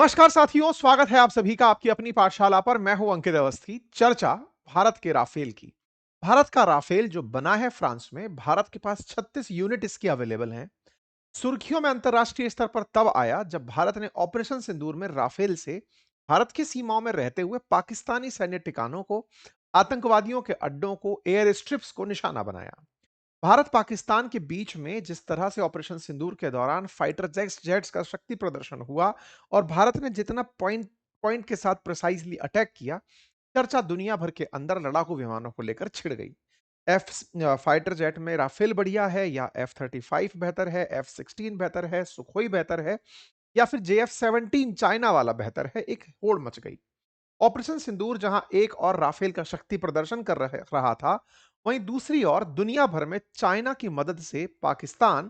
नमस्कार साथियों, स्वागत है आप सभी का आपकी अपनी पाठशाला पर। मैं हूं अंकित अवस्थी। चर्चा भारत के राफेल की। भारत का राफेल जो बना है फ्रांस में, भारत के पास 36 यूनिट इसकी अवेलेबल हैं। सुर्खियों में अंतरराष्ट्रीय स्तर पर तब आया जब भारत ने ऑपरेशन सिंदूर में राफेल से भारत की सीमाओं में रहते हुए पाकिस्तानी सैन्य ठिकानों को, आतंकवादियों के अड्डों को, एयर स्ट्रिप्स को निशाना बनाया। भारत पाकिस्तान के बीच में जिस तरह से ऑपरेशन सिंदूर के दौरान फाइटर जेट्स जेट्स का शक्ति प्रदर्शन हुआ और भारत ने जितना पॉइंट पॉइंट के साथ प्रिसाइजली अटैक किया, चर्चा दुनिया भर के अंदर लड़ाकू विमानों को लेकर छिड़ गई। एफ फाइटर जेट में राफेल बढ़िया है या F-35 बेहतर है, F-16 बेहतर है, सुखोई बेहतर है या फिर JF-17 चाइना वाला बेहतर है, एक होड़ मच गई। ऑपरेशन सिंदूर जहां एक और राफेल का शक्ति प्रदर्शन कर रहा था, वहीं दूसरी ओर दुनिया भर में चाइना की मदद से पाकिस्तान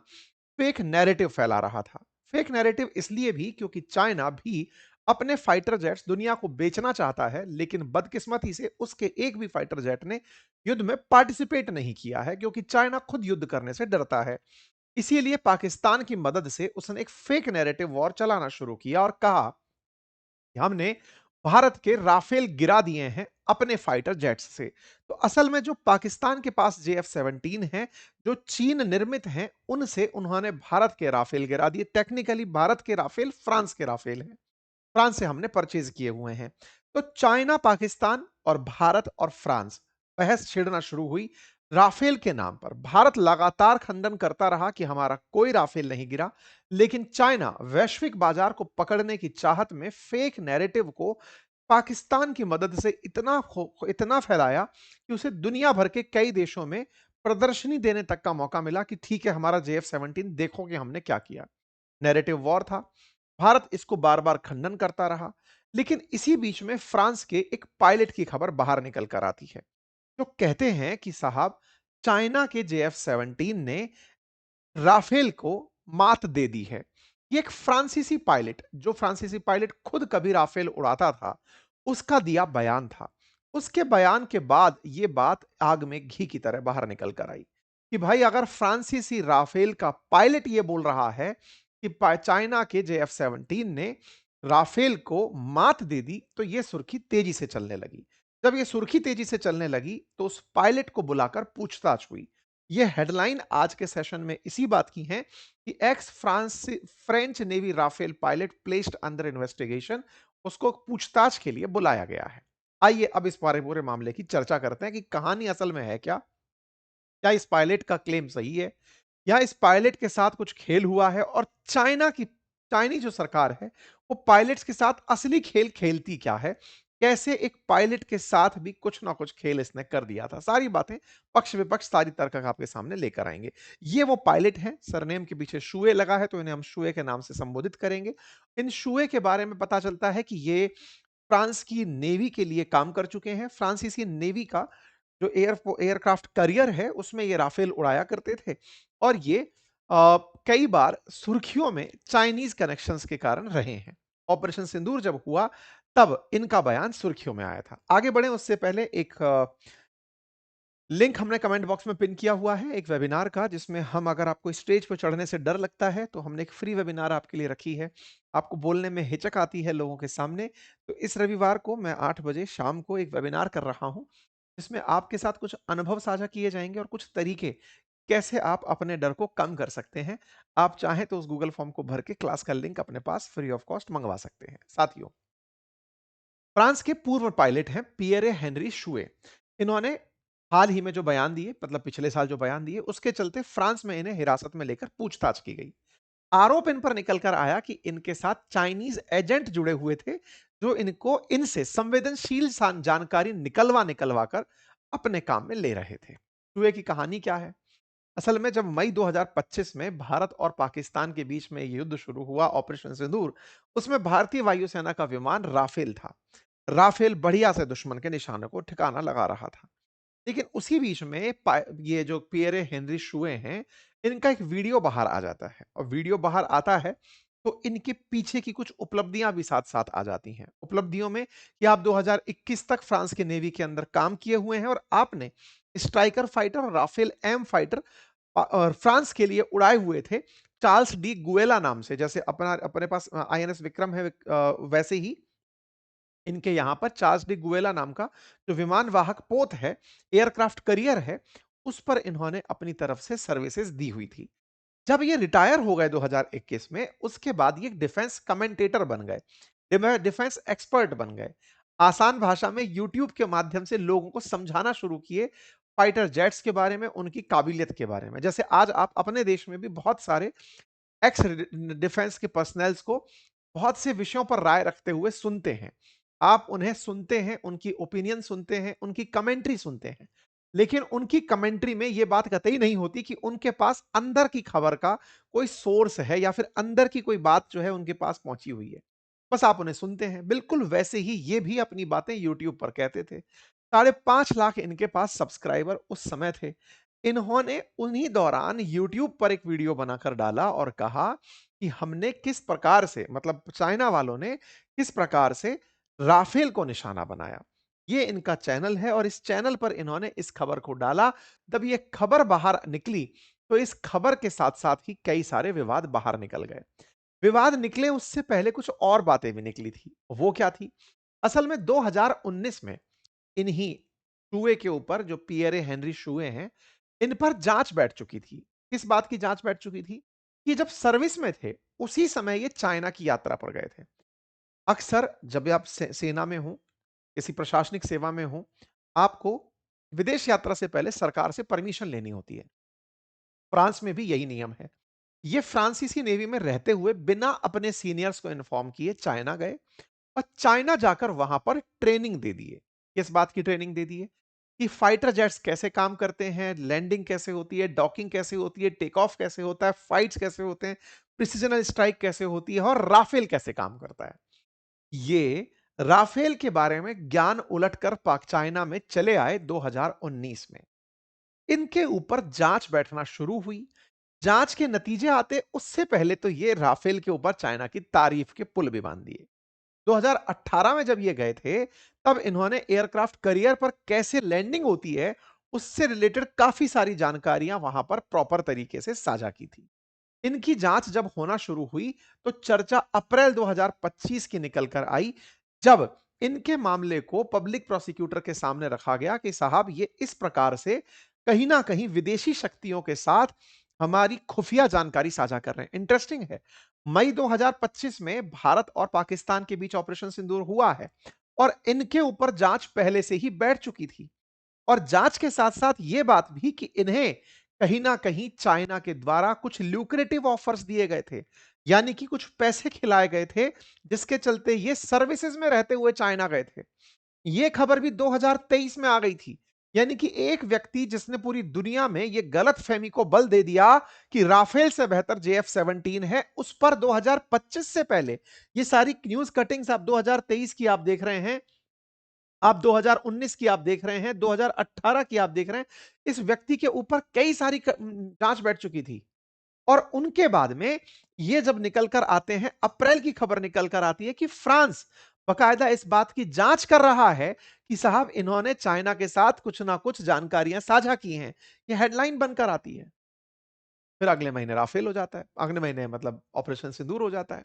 फेक नैरेटिव फैला रहा था। फेक नैरेटिव इसलिए भी क्योंकि चाइना भी अपने फाइटर जेट्स दुनिया को बेचना चाहता है, लेकिन बदकिस्मती से उसके एक भी फाइटर जेट ने युद्ध में पार्टिसिपेट नहीं किया है, क्योंकि चाइना खुद युद्ध करने से डरता है। इसीलिए पाकिस्तान की मदद से उसने एक फेक नैरेटिव वॉर चलाना शुरू किया और कहा कि हमने भारत के राफेल गिरा दिए हैं अपने फाइटर जेट्स से। तो असल में जो पाकिस्तान के पास JF-17 हैं, जो चीन निर्मित हैं, उनसे उन्होंने भारत के राफेल गिरा दिए। टेक्निकली भारत के राफेल फ्रांस के राफेल हैं, फ्रांस से हमने परचेज किए हुए हैं। तो चाइना, पाकिस्तान और भारत और फ्रांस बहस छिड़ना शुरू हुई राफेल के नाम पर। भारत लगातार खंडन करता रहा कि हमारा कोई राफेल नहीं गिरा, लेकिन चाइना वैश्विक बाजार को पकड़ने की चाहत में फेक नैरेटिव को पाकिस्तान की मदद से इतना फैलाया कि उसे दुनिया भर के कई देशों में प्रदर्शनी देने तक का मौका मिला कि ठीक है, हमारा JF-17 देखो कि हमने क्या किया। नैरेटिव वॉर था। भारत इसको बार-बार खंडन करता रहा, लेकिन इसी बीच में फ्रांस के एक पायलट की खबर बाहर निकल कर आती है, जो कहते हैं कि साहब, चाइना के JF-17 ने राफेल को मात दे दी है। ये एक फ्रांसीसी पायलट, जो फ्रांसीसी पायलट खुद कभी राफेल उड़ाता था, उसका दिया बयान था। उसके बयान के बाद ये बात आग में घी की तरह बाहर निकल कर आई कि भाई, अगर फ्रांसीसी राफेल का पायलट ये बोल रहा है कि चाइना के JF-17 ने राफेल को मात दे दी, तो ये सुर्खी तेजी से चलने लगी। जब ये सुर्खी तेजी से चलने लगी, तो उस पायलट को बुलाकर पूछताछ हुई। ये हेडलाइन आज के सेशन में इसी बात की है कि ex France French navy Rafale pilot placed under investigation, उसको पूछताछ के लिए बुलाया गया है। आइए अब इस पूरे मामले की चर्चा करते हैं कि कहानी असल में है क्या। क्या इस पायलट का क्लेम सही है, या इस पायलट के साथ कुछ खेल हुआ है, और चाइनी जो सरकार है, वो पायलट्स के साथ असली खेल खेलती क्या है। कैसे एक पायलट के साथ भी कुछ ना कुछ खेल इसने कर दिया था। सारी बातें, पक्ष विपक्ष, सारी तर्क आपके सामने लेकर आएंगे। ये वो पायलट हैं, सरनेम के पीछे शुए लगा है, तो इन्हें हम शुए के नाम से संबोधित करेंगे। इन शुए के बारे में पता चलता है कि ये फ्रांस की नेवी के लिए काम कर चुके हैं। फ्रांसीसी नेवी का जो एयरक्राफ्ट करियर है, उसमें ये राफेल उड़ाया करते थे, और ये कई बार सुर्खियों में चाइनीज कनेक्शंस के कारण रहे हैं। ऑपरेशन सिंदूर जब हुआ, तब इनका बयान सुर्खियों में आया था। आगे बढ़े उससे पहले एक लिंक हमने कमेंट बॉक्स में पिन किया हुआ है, एक वेबिनार का, जिसमें हम, अगर आपको स्टेज पर चढ़ने से डर लगता है, तो हमने एक फ्री वेबिनार आपके लिए रखी है। आपको बोलने में हिचक आती है लोगों के सामने, तो इस रविवार को मैं 8 बजे शाम को एक वेबिनार कर रहा हूं, जिसमें आपके साथ कुछ अनुभव साझा किए जाएंगे और कुछ तरीके कैसे आप अपने डर को कम कर सकते हैं। आप चाहें तो उस गूगल फॉर्म को भर के क्लास का लिंक अपने पास फ्री ऑफ कॉस्ट मंगवा सकते हैं। साथियों, फ्रांस के पूर्व पायलट हैं पियरे हेनरी शुए। इन्होंने हाल ही में जो बयान दिए, मतलब पिछले साल जो बयान दिए, उसके चलते फ्रांस में इन्हें हिरासत में लेकर पूछताछ की गई। आरोप इन पर निकल कर आया कि इनके साथ चाइनीज एजेंट जुड़े हुए थे, जो इनको इनसे संवेदनशील जानकारी निकलवा निकलवा कर अपने काम में ले रहे थे। शुए की कहानी क्या है? असल में जब मई 2025 में भारत और पाकिस्तान के बीच में युद्ध शुरू हुआ, ऑपरेशन सिंदूर, उसमें भारतीय वायुसेना का विमान राफेल था। राफेल बढ़िया से दुश्मन के निशानों को ठिकाना लगा रहा था। लेकिन उसी बीच में ये जो पियरे हेनरी शुए हैं, इनका एक वीडियो बाहर आ जाता है, और वीडियो बाहर आता है तो इनके पीछे की कुछ उपलब्धियां भी साथ साथ आ जाती हैं। उपलब्धियों में कि आप 2021 तक फ्रांस के नेवी के अंदर काम किए हुए हैं, और आपने स्ट्राइकर फाइटर और राफेल एम फाइटर और फ्रांस के लिए उड़ाए हुए थे। चार्ल्स डी गुएला नाम से, जैसे अपने पास आईएनएस विक्रम है, वैसे ही इनके यहाँ पर चार्ल्स डी गुएला नाम का जो विमान वाहक पोत है, एयरक्राफ्ट कैरियर है, उस पर इन्होंने अपनी तरफ से सर्विसेज दी हुई थी। जब ये रिटायर हो गए 2021 में, उसके बाद ये डिफेंस कमेंटेटर बन गए, डिफेंस एक्सपर्ट बन गए। आसान भाषा में यूट्यूब के माध्यम से लोगों को समझाना शुरू किए फाइटर जेट्स के बारे में, उनकी काबिलियत के बारे में। जैसे आज आप अपने देश में भी बहुत सारे एक्स डिफेंस के पर्सनल्स को बहुत से विषयों पर राय रखते हुए सुनते हैं। आप उन्हें सुनते हैं, उनकी ओपिनियन सुनते हैं, उनकी कमेंट्री सुनते हैं। लेकिन उनकी कमेंट्री में यह बात कतई नहीं होती कि उनके पास अंदर की खबर का कोई सोर्स है या फिर अंदर की कोई बात जो है उनके पास पहुंची हुई है। बस आप उन्हें सुनते हैं। बिल्कुल वैसे ही ये भी अपनी बातें यूट्यूब पर कहते थे। 5.5 लाख इनके पास सब्सक्राइबर उस समय थे। इन्होंने उन्हीं दौरान यूट्यूब पर एक वीडियो बनाकर डाला और कहा कि हमने किस प्रकार से, मतलब चाइना वालों ने किस प्रकार से राफेल को निशाना बनाया। ये इनका चैनल है और इस चैनल पर इन्होंने इस खबर को डाला। जब ये खबर बाहर निकली तो इस खबर के साथ-साथ ही कई सारे विवाद बाहर निकल गए। विवाद निकले उससे पहले कुछ और बातें भी निकली थी। वो क्या थी? असल में 2019 में इन्हीं शूए के ऊपर, जो पियरे हेनरी शूए हैं, इन पर जांच बैठ चुकी थी। किस बात की जांच बैठ चुकी थी? कि जब सर्विस में थे, उसी समय ये चाइना की यात्रा पर गए थे। अक्सर जब आप सेना में हो, किसी प्रशासनिक सेवा में हो, आपको विदेश यात्रा से पहले सरकार से परमिशन लेनी होती है। फ्रांस में भी यही नियम है। ये फ्रांसीसी नेवी में रहते हुए बिना अपने सीनियर्स को इन्फॉर्म किए चाइना गए और चाइना जाकर वहां पर ट्रेनिंग दे दिए। किस बात की ट्रेनिंग दे दिए? कि फाइटर जेट्स कैसे काम करते हैं, लैंडिंग कैसे होती है, डॉकिंग कैसे होती है, टेक ऑफ कैसे होता है, फाइट्स कैसे होते हैं, प्रिसिजनल स्ट्राइक कैसे होती है और राफेल कैसे काम करता है। ये राफेल के बारे में ज्ञान उलटकर पाक चाइना में चले आए 2019 में। इनके ऊपर जांच बैठना शुरू हुई। जांच के नतीजे आते उससे पहले तो ये राफेल के ऊपर चाइना की तारीफ के पुल भी बांध दिए। 2018 में जब ये गए थे, तब इन्होंने एयरक्राफ्ट कैरियर पर कैसे लैंडिंग होती है, उससे रिलेटेड काफी सारी जानकारियां वहां पर प्रॉपर तरीके से साझा की थी। इनकी जांच जब होना शुरू हुई, तो चर्चा अप्रैल 2025 की निकल कर आई, जब इनके मामले को पब्लिक प्रोसिक्यूटर के सामने रखा गया कि साहब ये इस प्रकार से कहीं ना कहीं विदेशी शक्तियों के साथ हमारी खुफिया जानकारी साझा कर रहे हैं। इंटरेस्टिंग है, मई 2025 में भारत और पाकिस्तान के बीच ऑपरेशन सिंदूर हुआ है और इनके ऊपर जांच पहले से ही बैठ चुकी थी। और जांच के साथ-साथ ये बात भी कि इन्हें कहीं न कहीं चाइना के द्वारा कुछ ल्यूक्रेटिव ऑफर्स दिए गए थे। यानी कि कुछ पैसे खिलाए गए थे, जिसके चलते ये सर्विसेज में रहते हुए चाइना गए थे। ये खबर भी 2023 में आ गई थी। यानी कि एक व्यक्ति जिसने पूरी दुनिया में ये गलतफहमी को बल दे दिया कि राफेल से बेहतर जेएफ-17 है, उस पर 2025 से पहले ये सारी न्यूज़ कटिंग्स आप 2023 की आप देख रहे हैं। आप 2019 की आप देख रहे हैं, 2018 की आप देख रहे हैं। इस व्यक्ति के ऊपर कई सारी जांच बैठ चुकी थी और उनके बाद में ये जब निकल कर आते हैं, अप्रैल की खबर निकल कर आती है कि फ्रांस बकायदा इस बात की जांच कर रहा है कि साहब इन्होंने चाइना के साथ कुछ ना कुछ जानकारियां साझा की हैं। ये हेडलाइन बनकर आती है। फिर अगले महीने राफेल हो जाता है। अगले महीने मतलब ऑपरेशन सिंदूर हो जाता है।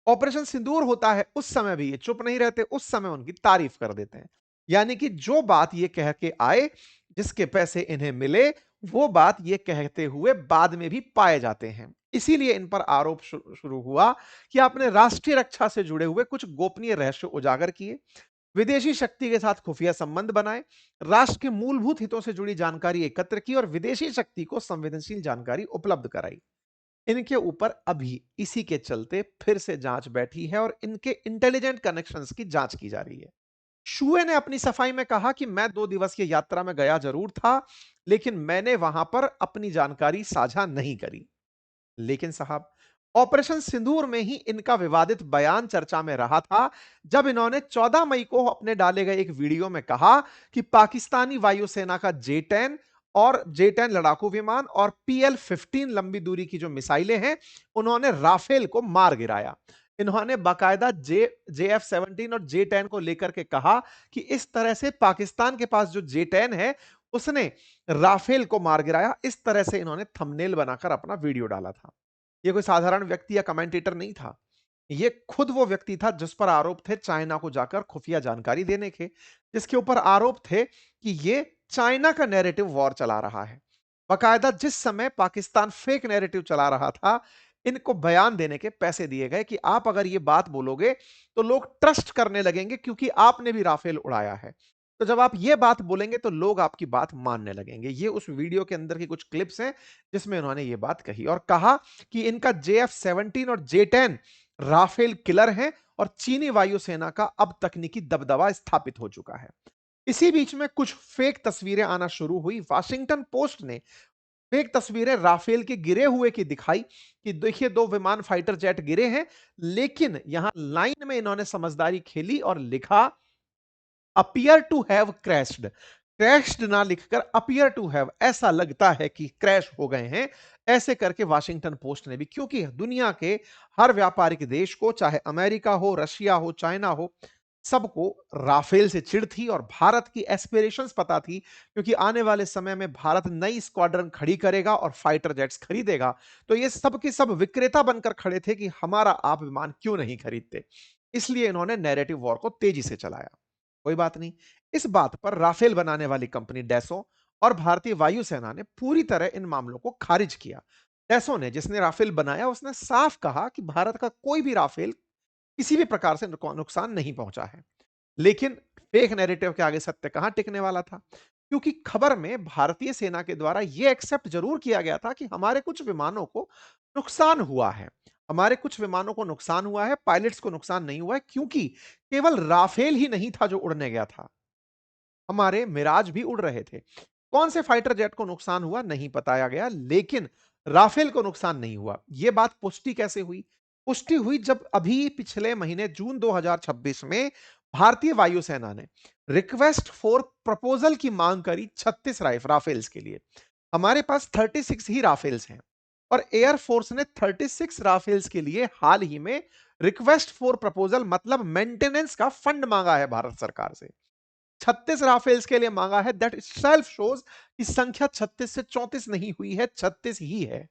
ऑपरेशन सिंदूर होता है, उस समय भी ये चुप नहीं रहते, उस समय उनकी तारीफ कर देते हैं। यानी कि जो बात ये कह के आए, जिसके पैसे इन्हें मिले, वो बात ये कहते हुए बाद में भी पाए जाते हैं। इसीलिए इन पर आरोप शुरू हुआ कि आपने राष्ट्रीय रक्षा से जुड़े हुए कुछ गोपनीय रहस्य उजागर किए, विदेशी शक्ति के साथ खुफिया संबंध बनाए, राष्ट्र के मूलभूत हितों से जुड़ी जानकारी एकत्र की और विदेशी शक्ति को संवेदनशील जानकारी उपलब्ध कराई। इनके ऊपर अभी इसी के चलते फिर से जांच बैठी है और इनके इंटेलिजेंट कनेक्शंस की जांच की जा रही है। शुए ने अपनी सफाई में कहा कि मैं 2 दिवस की यात्रा में गया जरूर था, लेकिन मैंने वहां पर अपनी जानकारी साझा नहीं करी। लेकिन साहब, ऑपरेशन सिंदूर में ही इनका विवादित बयान चर्चा में रहा था, जब इन्होंने 14 मई को अपने डाले गए एक वीडियो में कहा कि पाकिस्तानी वायुसेना का जे-10 और जे-10 लड़ाकू विमान और पीएल-15 लंबी दूरी की जो मिसाइलें हैं, उन्होंने राफेल को मार गिराया। इन्होंने बाकायदा जेएफ-17 और जे-10 को लेकर के कहा कि इस तरह से पाकिस्तान के पास जो जे-10 है, उसने राफेल को मार गिराया। इस तरह से इन्होंने थंबनेल बनाकर अपना वीडियो डाला था। ये कोई साधारण व्यक्ति या कमेंटेटर नहीं था। ये खुद वो व्यक्ति था जिस पर आरोप थे चाइना को जाकर खुफिया जानकारी देने के, जिसके ऊपर आरोप थे कि ये चाइना का नैरेटिव वॉर चला रहा है। बाकायदा जिस समय पाकिस्तान फेक नैरेटिव चला रहा था, इनको बयान देने के पैसे दिए गए कि आप अगर ये बात बोलोगे तो लोग ट्रस्ट करने लगेंगे क्योंकि आपने भी राफेल उड़ाया है। तो जब आप ये बात बोलेंगे तो लोग आपकी बात मानने लगेंगे। ये उस वीडियो के अंदर की कुछ क्लिप्स हैं जिसमें उन्होंने ये बात कही और कहा कि इनका JF-17 और J-10 राफेल किलर हैं और चीनी वायुसेना का अब तकनीकी दबदबा स्थापित हो चुका है। इसी बीच में कुछ फेक तस्वीरें आना शुरू हुई। वाशिंगटन पोस्ट ने फेक तस्वीरें राफेल के गिरे हुए की दिखाई कि देखिए 2 विमान फाइटर जेट गिरे हैं, लेकिन यहां लाइन में इन्होंने समझदारी खेली और लिखा appear to have crashed. Crashed ना लिखकर अपीयर टू हैव, ऐसा लगता है कि क्रैश हो गए हैं, ऐसे करके वाशिंगटन पोस्ट ने भी, क्योंकि दुनिया के हर व्यापारिक देश को, चाहे अमेरिका हो, रशिया हो, चाइना हो, सबको राफेल से चिढ़ थी और भारत की एस्पिरेशंस पता थी, क्योंकि आने वाले समय में भारत नई स्क्वाड्रन खड़ी करेगा और फाइटर जेट्स खरीदेगा। तो ये सब के सब विक्रेता बनकर खड़े थे कि हमारा आप विमान क्यों नहीं खरीदते। इसलिए इन्होंने नैरेटिव वॉर को तेजी से चलाया। कोई बात नहीं। इस बात पर राफेल बनाने वाली कंपनी डैसो और भारतीय वायुसेना ने पूरी तरह इन मामलों को खारिज किया। डैसो ने, जिसने राफेल बनाया, उसने साफ कहा कि भारत का कोई भी राफेल किसी भी प्रकार से नुकसान नहीं पहुंचा है। लेकिन फेक नैरेटिव के आगे सत्य कहां टिकने वाला था, क्योंकि खबर में भारतीय सेना के द्वारा यह एक्सेप्ट जरूर किया गया था कि हमारे कुछ विमानों को नुकसान हुआ है। हमारे कुछ विमानों को नुकसान हुआ है, पायलट्स को नुकसान नहीं हुआ है, क्योंकि केवल राफेल ही नहीं था जो उड़ने गया था, हमारे मिराज भी उड़ रहे थे। कौन से फाइटर जेट को नुकसान हुआ नहीं बताया गया, लेकिन राफेल को नुकसान नहीं हुआ। यह बात पुष्टि कैसे हुई? पुष्टि हुई जब अभी पिछले महीने जून 2026 में भारतीय वायुसेना ने रिक्वेस्ट फॉर प्रपोजल की मांग करी 36 राफेल्स के लिए। हमारे पास 36 ही राफेल्स हैं और एयरफोर्स ने 36 राफेल्स के लिए हाल ही में रिक्वेस्ट फॉर प्रपोजल मतलब मेंटेनेंस का फंड मांगा है भारत सरकार से। 36 राफेल्स के लिए मांगा है। दैट सेल्फ शोज कि संख्या 36 से 34 नहीं हुई है, 36 ही है।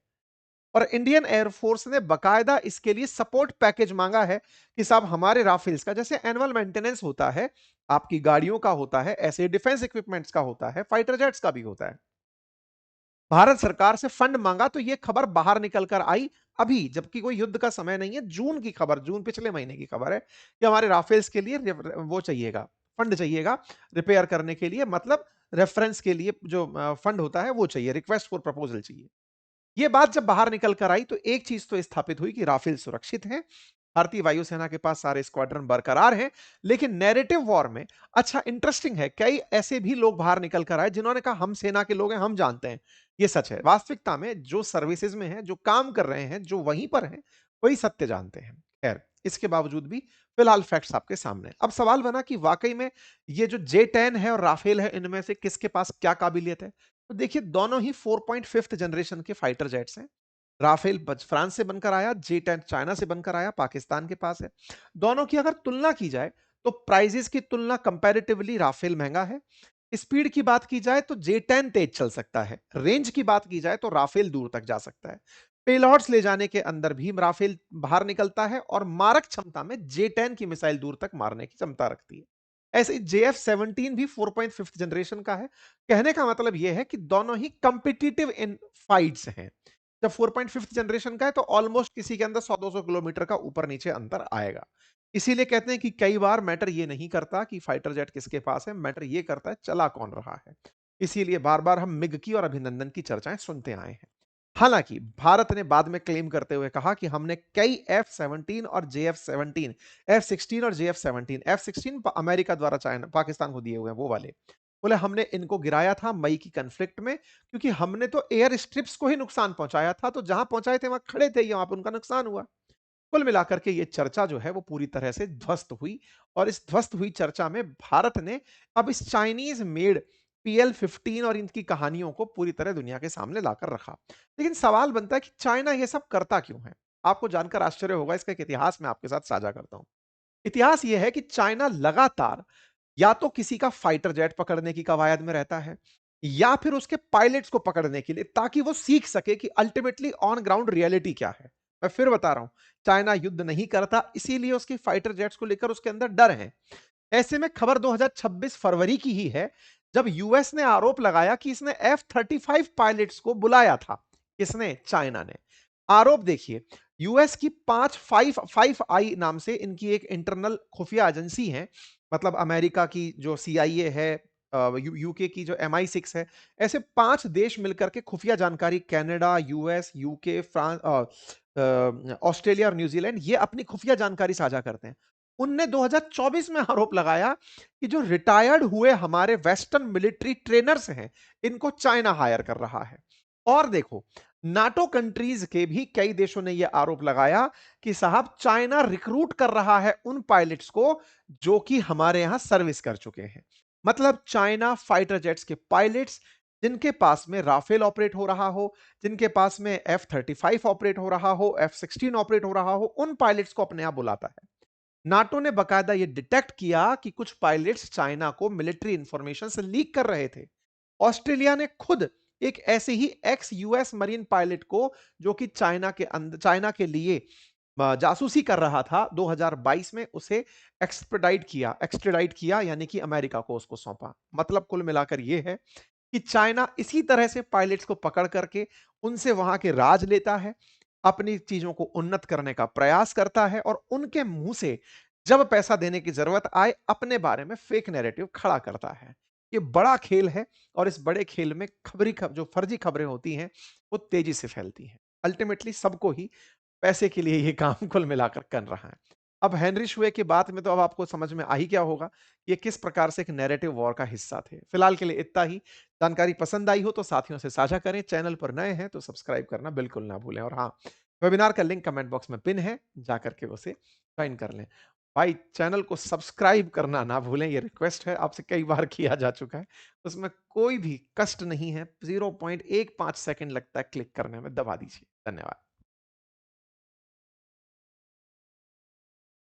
और इंडियन एयरफोर्स ने बकायदा इसके लिए सपोर्ट पैकेज मांगा है कि साहब हमारे राफेल्स का जैसे एनुअल मेंटेनेंस होता है, आपकी गाड़ियों का होता है, ऐसे डिफेंस इक्विपमेंट्स का होता है, फाइटर जेट्स का भी होता है। भारत सरकार से फंड मांगा तो यह खबर बाहर निकल कर आई अभी, जबकि कोई युद्ध का समय नहीं है। जून की खबर, जून पिछले महीने की खबर है कि हमारे राफेल्स के लिए वो चाहिएगा, फंड चाहिएगा रिपेयर करने के लिए, मतलब रेफरेंस के लिए जो फंड होता है वो चाहिए, रिक्वेस्ट फॉर प्रपोजल चाहिए। ये बात जब बाहर निकल कर आई तो एक चीज तो स्थापित हुई कि राफेल सुरक्षित हैं, भारतीय वायुसेना के पास सारे स्क्वाड्रन बरकरार हैं। लेकिन नैरेटिव वॉर में, अच्छा इंटरेस्टिंग है, कई ऐसे भी लोग बाहर निकल कर आए जिन्होंने कहा हम सेना के लोग हैं, हम जानते हैं। ये सच है। वास्तविकता में जो सर्विसेज में हैं, जो काम कर रहे हैं, जो वहीं पर हैं, वही सत्य जानते हैं। खैर, इसके बावजूद भी फिलहाल फैक्ट्स आपके सामने। अब सवाल बना कि वाकई में ये जो J-10 है और राफेल है, इनमें से किसके पास क्या काबिलियत है? तो देखिए, दोनों ही 4.5th जनरेशन के फाइटर जेट्स हैं। राफेल फ्रांस से बनकर आया, J-10 चाइना से बनकर आया, पाकिस्तान के पास है। दोनों की अगर तुलना की जाए तो प्राइजेस की तुलना कंपैरेटिवली राफेल महंगा है। स्पीड की बात की जाए तो J-10 तेज चल सकता है। रेंज की बात की जाए तो राफेल दूर तक जा सकता है। पेलॉड्स ले जाने के अंदर भी राफेल बाहर निकलता है और मारक क्षमता में J-10 की मिसाइल दूर तक मारने की क्षमता रखती है। ऐसे ही JF-17 भी 4.5th जनरेशन का है। कहने का मतलब यह है कि दोनों ही कंपिटिटिव इन फाइट्स हैं। जब 4.5th जनरेशन का है तो ऑलमोस्ट किसी के अंदर 100-200 किलोमीटर का ऊपर नीचे अंतर आएगा। इसीलिए कहते हैं कि कई बार मैटर ये नहीं करता कि फाइटर जेट किसके पास है, मैटर ये करता है चला कौन रहा है। इसीलिए बार-बार हम मिग की और अभिनंदन की चर्चाएं सुनते आए हैं। हालांकि भारत ने बाद में क्लेम करते हुए कहा कि हमने कई F-17 और JF-17, F-16 और JF-17, F-16 अमेरिका द्वारा चाइना पाकिस्तान को दिए हुए हैं वो वाले, बोले हमने इनको गिराया था मई की कन्फ्लिक्ट में, क्योंकि हमने तो एयर स्ट्रिप्स को ही नुकसान पहुंचाया था, तो जहां पहुंचाए थे वहां खड़े थे, वहां पर उनका नुकसान हुआ। कुल मिलाकर के ये चर्चा जो है वो पूरी तरह से ध्वस्त हुई और इस ध्वस्त हुई चर्चा में भारत ने अब इस चाइनीज मेड PL-15 और इनकी कहानियों को पूरी तरह दुनिया के सामने लाकर रखा। लेकिन सवाल बनता है कि चाइना ये सब करता क्यों है? आपको जानकर आश्चर्य होगा, इसका एक इतिहास मैं आपके साथ साझा करता हूं। इतिहास यह है कि चाइना लगातार या तो किसी का फाइटर जेट पकड़ने की कवायद में रहता है या फिर उसके पायलट्स को पकड़ने के लिए, ताकि वो सीख सके कि अल्टीमेटली ऑन ग्राउंड रियलिटी क्या है। मैं फिर बता रहा हूं, चाइना युद्ध नहीं करता, इसीलिए उसकी फाइटर जेट्स को लेकर उसके अंदर डर है। ऐसे में खबर 2026 फरवरी की ही है, जब यूएस ने आरोप लगाया कि इसने F-35 पायलट्स को बुलाया था। किसने? चाइना ने। आरोप देखिए, यूएस की 5 आई नाम से इनकी एक इंटरनल खुफिया एजेंसी है, मतलब अमेरिका की जो सीआईए है, यूके की जो MI6 है, ऐसे 5 देश मिलकर के खुफिया जानकारी, Canada, US, UK, France, Australia और न्यूजीलैंड, ये अपनी खुफिया जानकारी साझा करते हैं। उनने 2024 में आरोप लगाया कि जो रिटायर्ड हुए हमारे वेस्टर्न मिलिट्री ट्रेनर्स हैं, इनको चाइना हायर कर रहा है। और देखो, नाटो कंट्रीज के भी कई देशों ने यह आरोप लगाया कि साहब चाइना रिक्रूट कर रहा है उन पायलट्स को जो कि हमारे यहां सर्विस कर चुके हैं। मतलब चाइना फाइटर जेट्स के पायलट्स, जिनके पास में राफेल ऑपरेट हो रहा हो, जिनके पास में F-35 ऑपरेट हो रहा हो, F-16 ऑपरेट हो रहा हो, उन पायलट्स को अपने यहां बुलाता है। नाटो ने बकायदा यह डिटेक्ट किया कि कुछ पायलट्स चाइना को मिलिट्री इंफॉर्मेशन से लीक कर रहे थे। ऑस्ट्रेलिया ने खुद एक ऐसे ही एक्स यूएस मरीन पायलट को, जो कि चाइना के लिए जासूसी कर रहा था, 2022 में उसे एक्सट्राडाइट किया, यानी कि अमेरिका को उसको सौंपा। मतलब कुल मिलाकर यह है कि चाइना इसी तरह से पायलट्स को पकड़ करके उनसे वहां के राज लेता है, अपनी चीजों को उन्नत करने का प्रयास करता है और उनके मुंह से जब पैसा देने की जरूरत आए अपने बारे में फेक नैरेटिव खड़ा करता है। ये बड़ा खेल है और इस बड़े खेल में जो फर्जी खबरें होती हैं वो तेजी से फैलती हैं। अल्टीमेटली सबको ही पैसे के लिए ये काम कुल मिलाकर कर रहा है। अब हेनरी शुए की बात में तो अब आपको समझ में आ ही क्या होगा, ये किस प्रकार से एक नैरेटिव वॉर का हिस्सा थे। फिलहाल के लिए इतना ही। जानकारी पसंद आई हो तो साथियों से साझा करें। चैनल पर नए हैं तो सब्सक्राइब करना बिल्कुल ना भूलें। और हाँ, वेबिनार का लिंक कमेंट बॉक्स में पिन है, जाकर के उसे ज्वाइन कर लें। भाई चैनल को सब्सक्राइब करना ना भूलें, ये रिक्वेस्ट है, आपसे कई बार किया जा चुका है। उसमें कोई भी कष्ट नहीं है, 0.15 सेकंड लगता है क्लिक करने में, दबा दीजिए। धन्यवाद।